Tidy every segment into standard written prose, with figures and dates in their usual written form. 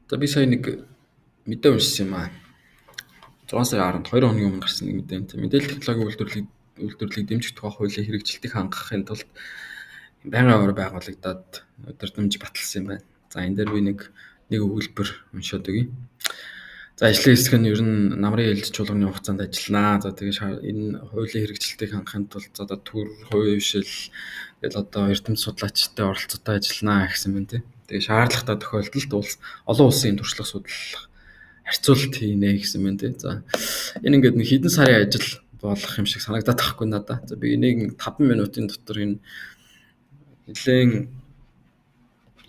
За би сая нэг мэдээ уншсан юм аа. 6 сарын 10-нд 2 хоногийн өмнө гарсан нэг мэдээ. Мэдээлэл технологийн үйлдвэрлэлийг дэмжих тухай хуулийн хэрэгжилтийг хангахын тулд байнгын аваар байгуулагдаад удирдамж баталсан юм байна. За энэ дээр би нэг өгүүлбэр уншаад өгье. За ажлын хэсэг нь ер нь намрын ээлж чуулганы хугацаанд ажилланаа. За тэгээд энэ хуулийн хэрэгжилтийг хангахын тулд одоо төр, хувийн хвшил тэгэл одоо эрдэмт судлаачтай оролцоотой ажилланаа гэсэн байна тий. Тэгээ шаардлагатай тохиолдолд олон улсын туршлага судлах харьцуулалт хийнэ гэсэн байна тий. За энэ ингээд нэг хэдэн сарын ажил болох юм шиг санагдаад байхгүй надад. За би энийг 5 минутын дотор энэ нэлээд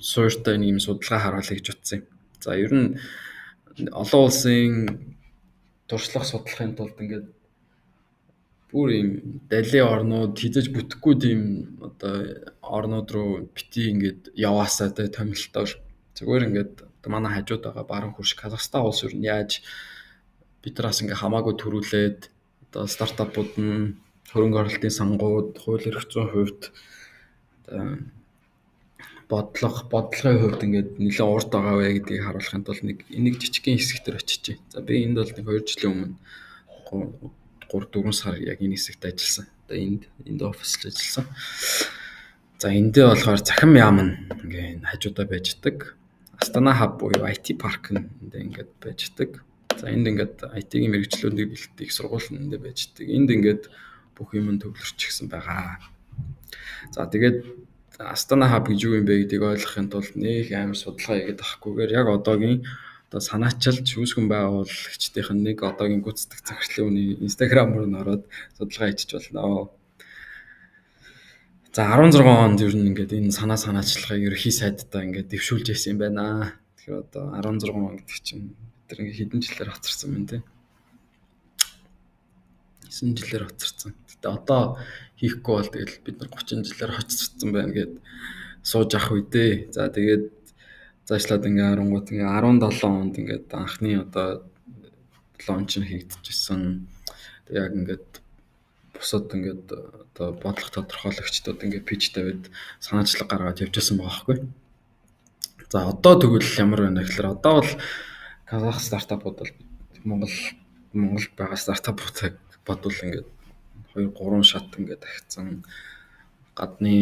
суурьтай нэг юм судалгаа харуулъя гэж утсан юм. За ер нь олон улсын туршлага судлахын тулд ингээд бүр юм далийн орнууд хизэж бүтэхгүй тийм одоо орнууд руу бити ингээд яваасаа тэ томилтоор зүгээр ингээд манай хажууд байгаа баруун хөрш Казахстан улс ер нь яаж бидраас ингээ хамаагүй төрүүлээд одоо стартапууд нь хөрөнгө оруулалтын сангууд хууль эрх зүйн хувьд бодлогын хувьд ингээд нэлээд урд байгаа вэ гэдгийг харуулахын тулд нэг жижигхэн хэсэг төр очиж. За би энд бол нэг 2 жилийн өмнө 3-4 сар яг энэ хэсэгт ажилласан. Одоо энд оффисд ажилласан. За эндээ болохоор захин яам нь ингээ хажуудаа байждаг. Астана хаб буюу IT парк нь ингээд байждаг. За энд ингээд IT-ийн мэрэгчлүүдийг бэлтгэдэг их сургууль нь энд байждаг. Энд ингээд бүх юм төвлөрчихсөн байгаа. За тэгээд Астана хаб гэж юу юм бэ гэдгийг ойлгохын тулд нэг амар судалгаа хийгээд авахгүйгээр яг одоогийн одоо санаачилж шүүсгэн байгуулагчдынх нь нэг одоогийн гүйцэтгэх захирлын үний Instagram руу ороод судалгаа хийчих болно. За 16 онд ер нь ингээд энэ санаачлагыг ерхий сайдтай ингээд дэвшүүлж ирсэн юм байна. Тэгэхээр одоо 16 он гэдэг чинь тэр ингээд хэдэн жилээр хоцорсон байна те. 9 жилээр хоцорсон. Гэтэ одоо хийхгүй бол тэгэл бид нар 30 жилээр хоцорсон байна гэд сууж авах үедээ. За тэгээд заашлаад ингээ харангуут ингээ 17 онд ингээд анхны одоо лонч нь хийгдчихсэн. Тэг яг ингээд бусад ингээд одоо бодлого тодорхойлогчдод ингээд пич тавиад санаачлаг гаргаад явчихсан байгаа байхгүй. За одоо тэгвэл ямар байна гэхээр одоо бол Казах стартапууд бол Монголд байгаа стартапуудыг бодвол ингээд 2-3 шат ингээд тагцсан гадны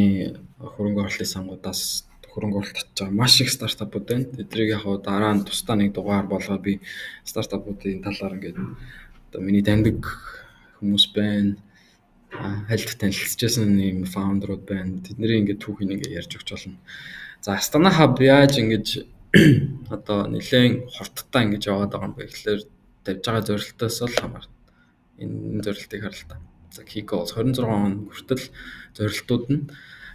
хөрөнгө оруулалтын сангуудаас хөрөнгө оруулалт татж байгаа маш их стартапууд байна. Тэднийг яг дараа нь тусдаа нэг дугаар болгоод би стартапуудын талаар ингээд одоо миний таньдаг хүмүүс байна. Хальт танилцчихсан юм фаундерууд байна. Тэдний ингээд түүхийг ингээд ярьж өгч болно. За Астана хаб яаж ингэж одоо нэлээд хурдтай ингэж яваад байгаа юм бэ гэхээр тавьж байгаа зорилтоос л хамаарна. Энэ зорилтыг харалтаа. За key goals 26 он хүртэл зорилтууд нь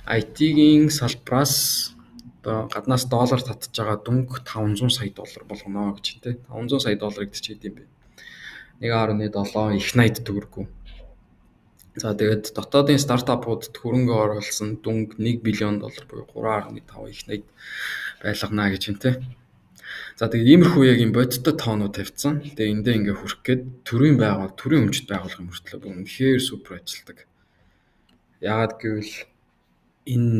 IT-ийн салбараас одоо гаднаас доллар татж байгаа дүнг 500 сая доллар болгоно гэж тийм 500 сая доллар гэдэг чинь хэдийн бэ? 1.7 их 80 төгрөггүй. За тэгээд дотоодын стартапуудад хөрөнгө оруулсан дүнг 1 билион доллар буюу 3.5 их 80 байлгана гэж байна тийм. За тэгээд иймэрхүү яг юм бодиттой тоонууд тавьсан. Тэгээд эндээ ингээ хүрэх гээд төрийн өмчт байгуулгын мөртлөө үнэхээр супер ажилдаг. Яагаад гэвэл энэ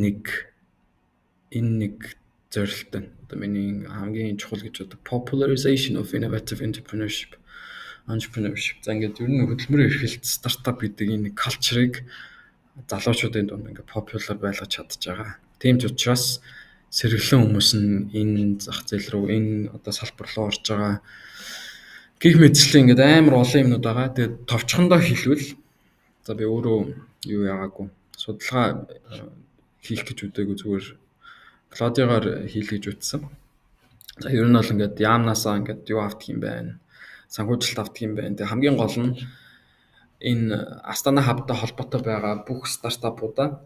нэг зорилт нь одоо миний хамгийн чухал гэж бодог popularization of innovative entrepreneurship. За ингээд ер нь хөдөлмөрийн эрхлэлт стартап гэдэг энэ culture-ыг залуучуудын дунд ингээд popular байлгаж чадж байгаа. Тийм ч учраас сэргэлэн хүмүүс нь энэ зах зээл рүү энэ одоо салбар руу орж байгаа гих мэтчлэн ингээд амар олон юмнууд байгаа. Тэгээд товчхондоо хэлвэл за би өөрөө юу яагаагүй судалгаа хийх гэж үдээгүй зүгээр Клодигаар хийлгэж үтсэн. За ер нь бол ингээд яамнасаа ингээд юу авдаг юм байна. Санхүүжилт авдаг юм байна. Тэгээд хамгийн гол нь энэ Астана хабтай холбоотой байгаа бүх стартапуудаа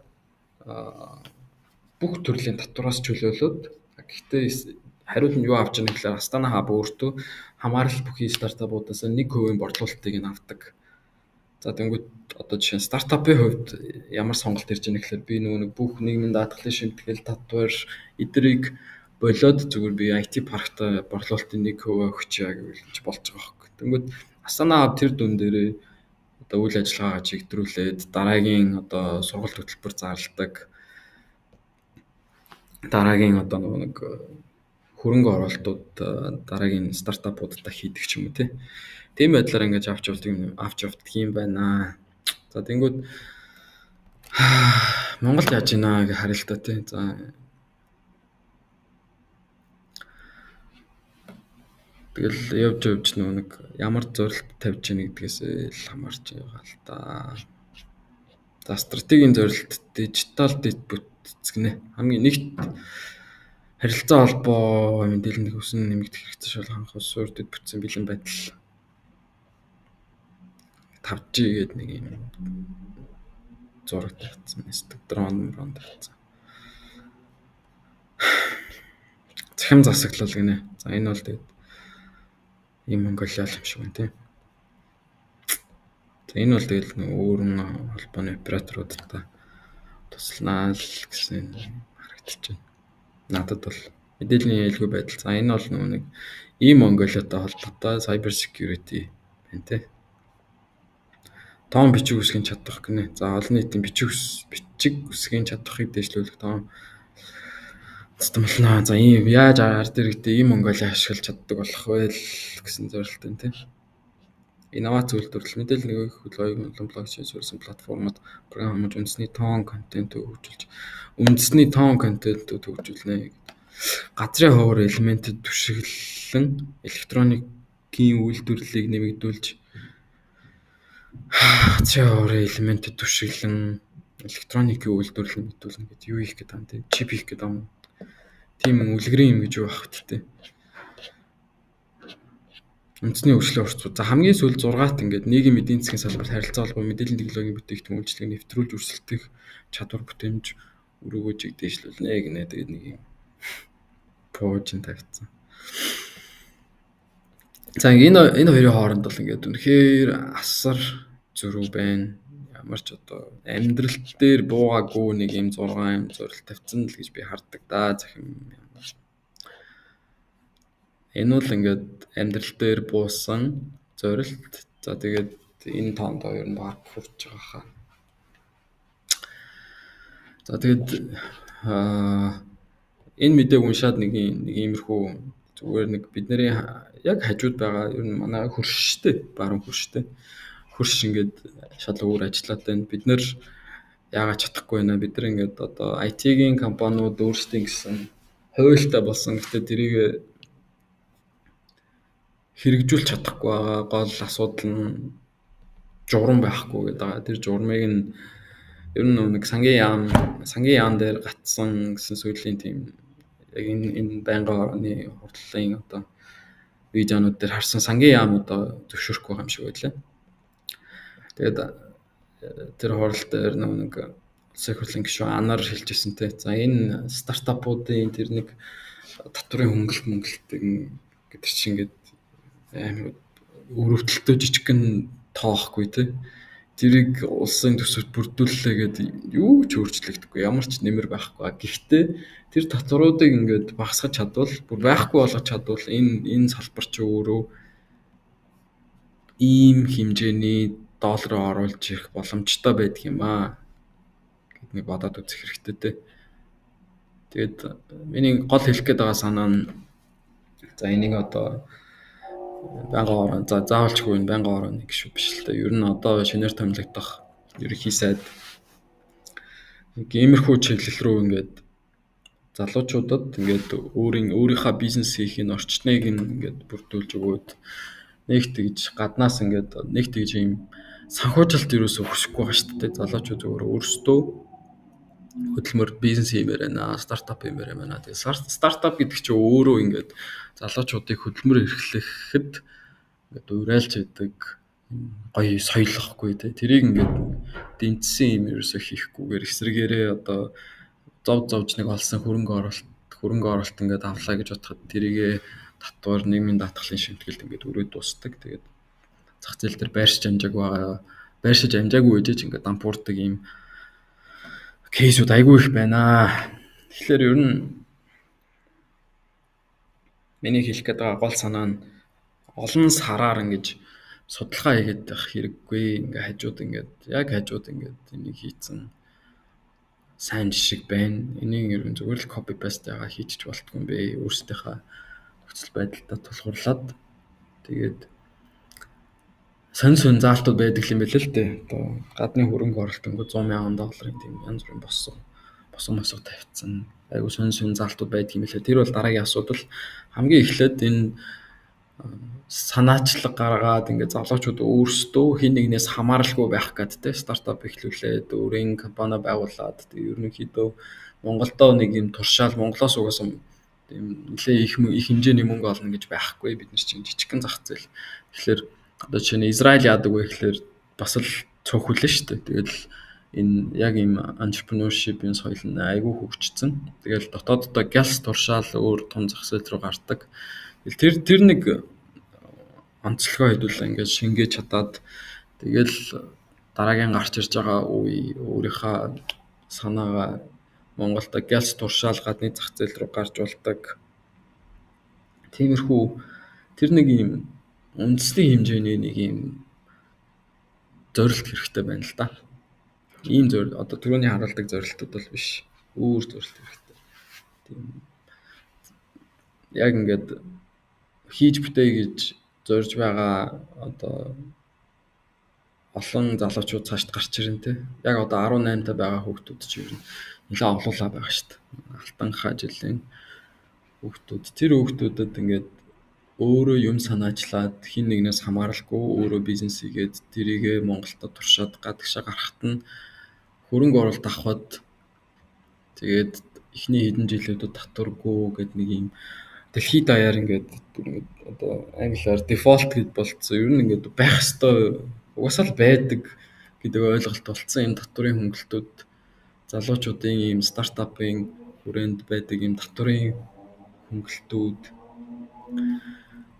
бүх төрлийн татвараас чөлөөлөөд гэхдээ хариуд нь юу авч байгаа гэхээр Астана хаб өөртөө хамаарал бүхий стартапуудаас 1% борлуулалтыг нь авдаг. За тэнгууд одоо жишээ нь стартапын хувьд ямар сонголт ирж байгаа гэхээр би нэг бүх нийгмийн даатгалын шимтгэл татвар эдрийг болоод зүгээр би IT паркт борлуулалтын 1% өгчээ гэж болж байгаа хэрэг. Тэнгууд Астана хаб тэр дүн дээрээ одоо үйл ажиллагаагаа чигдрүүлээд дараагийн одоо сургалт хөтөлбөр зарладаг дараагийн одоо нэг хөрөнгө оруулалтууд дараагийн стартапуудаа хийдэг ч юм уу тий. Тийм байдлаар ингэж авч явдаг юм байна. За тэнгүүд Монголд яаж ийна гэж харъя л та тий. За тэгэл явж нэг ямар зорилт тавьж ийн гэдгээс л хамаарч байгаа л та. За стратегийн зорилт дижитал бүтцгнэ. Хамгийн нэгт харилцаа холбоо мэдээллийн хөвсөн нэмэгдэх хэрэгцээ шалгах ханх суурь дэд бүтцийн бэлэн байдал 5G гэдэг нэг юм зураг тавьсан. Дрон тавьсан. Захим засаглал гинэ. За энэ бол тэгээд ийм Монголиал юм шиг байна тийм. За энэ бол тэгэл нэг өөрөн холбооны операторуудтай тусланаа л гэсэн харагдаж байна. Надад бол мэдээллийн ээлгүй байдал. За энэ бол нэг ийм Монголиатай холбоотой cyber security байна тийм. Тоон бичиг үсгийн чадвар гинэ. За олон нийтийн бичиг үсгийн чадварыг дэвшлүүлэх тоон системлнаа. За ийм яаж ард иргэдэд ийм Монголиа ашиглаж чаддаг болох вэ гэсэн зорилттой тийм. Инновац үйлдвэрлэл мэдээлэл нэг хөл оюун блокчейн суурьсан платформод програм хамж үндэсний тоон контентыг хөгжүүлнэ. Газрын ховор элементэд түшиглэн электроникийн үйлдвэрлэлийг нэмэгдүүлж газрын ховрын элементэд түшиглэн электроникийн үйлдвэрлэл нэмэгдүүлнэ гэдэг юу хийх гэдэг юм те. Чип хийх гэдэг юм. Тийм үлгэрийн юм гэж юу ах вэ? Үндэсний хөгжлийн орчууд. За хамгийн сүүлд 6-т ингээд нийгмийн эдийн засгийн салбарт харилцаа холбоо мэдээллийн технологийн бүтээгдэхүүн үйлчлэгийг нэвтрүүлж өрсөлдөх чадвар бүтээмж өргөөжийг дэвшлүүлнэ гэнэ. Тэгээд нэг юм пуужин тавьсан. За энэ хоёрын хооронд бол ингээд үнэхээр асар зөрүү байна. Ямар ч одоо амьдрал дээр буугаагүй нэг юм 6 юм зорилт тавьсан л гэж би хардаг да. Захим энэ бол ингээд амьдрал дээр буусан зорилт. За тэгээд энэ тоонд хоёр нь баг хүрч байгаа хаа. За тэгээд энэ мэдээг уншаад нэг иймэрхүү зүгээр нэг бидний яг хажууд байгаа ер нь манай хөрштэй, баруун хөрштэй. Хөрш ингээд шал өөр ажиллаад байна. Бид нэр яагаад чадахгүй байна. Бид нар ингээд одоо IT-ийн компаниуд өөрсдийн гэсэн хуйлтай болсон. Гэхдээ тэрийг хэрэгжүүлж чадахгүй байгаа гол асуудал нь журам байхгүй гэдэг. Тэр журмыг нь ер нь нэг сангийн яам дээр гатсан гэсэн сүүлийн тийм яг энэ байнгын орны хурлын одоо видеонууд дээр харсан сангийн яам одоо зөвшөөрөхгүй байгаа юм шиг байлаа. Тэгээд тэр хурал дээр нэг улсын хурлын гишүүн анаар хэлжсэн те. За энэ стартапуудын тэр нэг татврын хөнгөлөлт гэдэг чинь ингээд амар өрөвдөлтөө жижигхэн тоохгүй те. Тэрийг улсын төсөвт бүрдүүллээ гэдэг юу ч өөрчлөгдөхгүй, ямар ч нэмэр байхгүй. Гэхдээ тэр татваруудыг ингээд багасгах чадвал, бүр байхгүй болгох чадвал энэ салбар чи өөрөө ийм хэмжээний доллар оруулж ирэх боломжтой байдаг юм аа гэд нэг бодоод үзэх хэрэгтэй те. Тэгээд миний гол хэлэх гээд байгаа санаа нь за энийг одоо байнгын орон заавалчгүй энэ байнгын орон нэг шүү биш л та. Ер нь одоо шинээр томилогдох ерөнхий сайд иймэрхүү чиглэл рүү ингээд залуучуудад ингээд өөрийнхөө бизнес хийхин орчныг ингээд бүрдүүлж өгөөд нэг тэгж гаднаас ингээд нэг тэгж ийм санхүүжилт юусоо хүсэхгүй байгаа шүү дээ. Залуучууд зөвөр өөрсдөө хөдөлмөр бизнес хиймээр байна, стартап хиймээр байна. Тэгээд стартап гэдэг чинь өөрөө ингээд залуучуудыг хөдөлмөр эрхлэхэд ингээд уриалж идэг гоё соёлохгүй те. Тэрийг ингээд дэмжсэн юм ерөөсөө хийхгүйгээр эсрэгээрээ одоо зовж нэг олсон хөрөнгө оруулалт ингээд авлаа гэж бодоход тэрийгэ татвар нийгмийн даатгалын шимтгэлд ингээд өрөө дуустдаг. Тэгээд зах зээл дээр байршиж амжаагүй үедээ ч ингээд дампуурдаг юм кейсүүд айгүй их байна. Тэгэхээр ер нь миний хэлэх гээд байгаа гол санаа нь олон сараар ингэж судалгаа хийгээд байх хэрэггүй. Ингээ хажууд ингээд энийг хийцэн сайн жишг байна. Энийг ер нь зүгээр л copy paste яага хийчих болтгүй юм бэ. Өөрсдийнхээ нөхцөл байдалтай тулгуурлаад тэгээд сонь заалтууд байдаг юм байл л дээ. Одоо гадны хөрөнгө оруулалт ингээд 100,000 долларын тийм янз бүрийн босон тавьчихсан. Айгу сонь заалтууд байдаг юм билээ. Тэр бол дараагийн асуудал. Хамгийн эхлээд энэ санаачлаг гаргаад ингээд залуучууд өөрсдөө хин нэгнээс хамааралгүй байх гэдэг стартап эхлүүлээд өөрийн компани байгуулад ерөнхийдөө Монголдоо нэг юм туршаал Монголоос угаасаа тийм нэлээ их хэмжээний мөнгө олно гэж байхгүй. Бид нар чинь жижигхэн зах зээл. Тэгэхээр одоо чинь Израиль яадаг вэ гэхээр бас л цөөхөлнө шүү дээ. Тэгэл энэ яг ийм entrepreneurship-ийн соёл нь айгүй хөгжсөн. Тэгэл дотооддоо галс туршаал өөр том зах зээл рүү гардаг. Тэр нэг онцлогоо хэдүүлээ ингээд шингээж чадаад тэгэл дараагийн гарч ирж байгаа үе өөрийнхөө санаагаа Монголда галс туршаал гадны зах зээл рүү гарч болдог. Тиймэрхүү тэр нэг юм үндэсний хэмжээний нэг юм зорилт хэрэгтэй байна л да. Ийм зорилт одоо түрүүний харуулдаг зорилтууд бол биш. Өөр зорилт хэрэгтэй. Тийм яг ингээд хийж бүтээ гэж зорж байгаа одоо олон залуучууд цаашд гарч ирэн тэ. Яг одоо 18 та байгаа хүүхдүүд чинь ер нь нэлээд олоолаа байгаа шүү дээ. Алтанхаа жилийн хүүхдүүд. Тэр хүүхдүүдэд ингээд өөрөө юм санаачлаад хин нэгнээс хамааралгүй өөрөө бизнес хийгээд тэрийгэ Монголда туршаад гадагшаа гарахт нь хөрөнгө оруулалт авахд тэгээд эхний хэдэн жилүүдэд татваргүй гэдэг нэг юм дэлхийд даяар ингээд одоо англиар дефолт гэд болцсон. Ер нь ингээд байх ёстой угаасаа л байдаг гэдэг ойлголт болцсон юм татврын хөнгөлтүүд залуучуудын ийм стартапын хүрээнд байдаг ийм татврын хөнгөлтүүд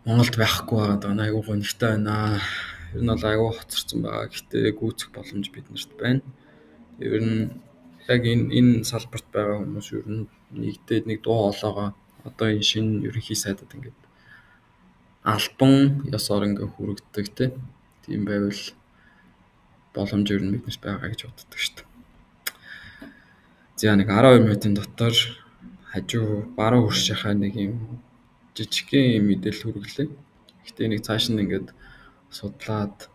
Монголд байхгүй байгаа айгүй гонигтай байна. Ер нь бол айгүй хоцорсон байгаа. Гэхдээ гүйцэх боломж биднэрт байна. Ер нь яг энэ салбарт байгаа хүмүүс ер нь нэгдээд нэг дуу хоолойгоо одоо энэ шинэ ерөнхий сайдад ингээд албан ёсоор ингээд хүрэгдэг тийм байвал боломж ер нь биднэрт байгаа гэж боддог шүү дээ. За нэг 12 минутын дотор хажуу баруун хуршийнхаа нэг юм жижигхэн мэдээлэл хүргэлээ. Гэхдээ нэг цааш нь ингээд судлаад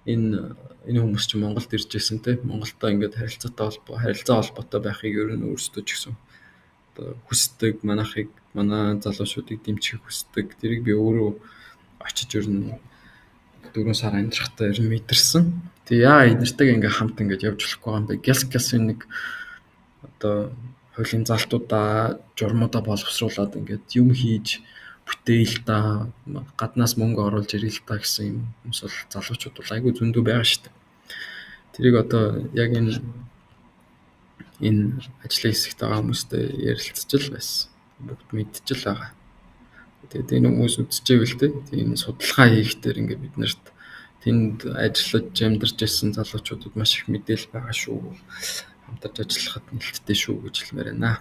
энэ хүмүүс чинь Монголд ирж ирсэн Монголтой ингээд харилцаа холбоотой байхыг ер нь өөрсдөө ч гэсэн одоо хүсдэг, манай залуучуудыг дэмжих хүсдэг. Тэрийг би өөрөө очиж ер нь 4 сар амьдрахтаа ер нь мэдэрсэн. Тэгээ яа эднэртэйг ингээд хамт ингээд явж болохгүй юм бэ? Галсын нэг одоо хуулийн залтуудаа, журмуудаа боловсруулад ингээд юм хийж бүтээл та гаднаас мөнгө оруулж ирэл та гэсэн юм хүмүүс бол залуучууд бол айгүй зөндөө байгаа шүү дээ. Тэрийг одоо яг энэ ажлын хэсэгт байгаа хүмүүстэй ярилцчихл байсан. Бүгд мэдчихл байгаа. Тэгээд энэ хүмүүс үдчихэвэл энэ судалгаа хийхдээ ингээд биднэрт тэнд ажиллаж амьдарч ирсэн залуучуудад маш их мэдээлэл байгаа шүү. Хамтарч ажиллахад нэлттэй шүү гэж хэлмээр байна.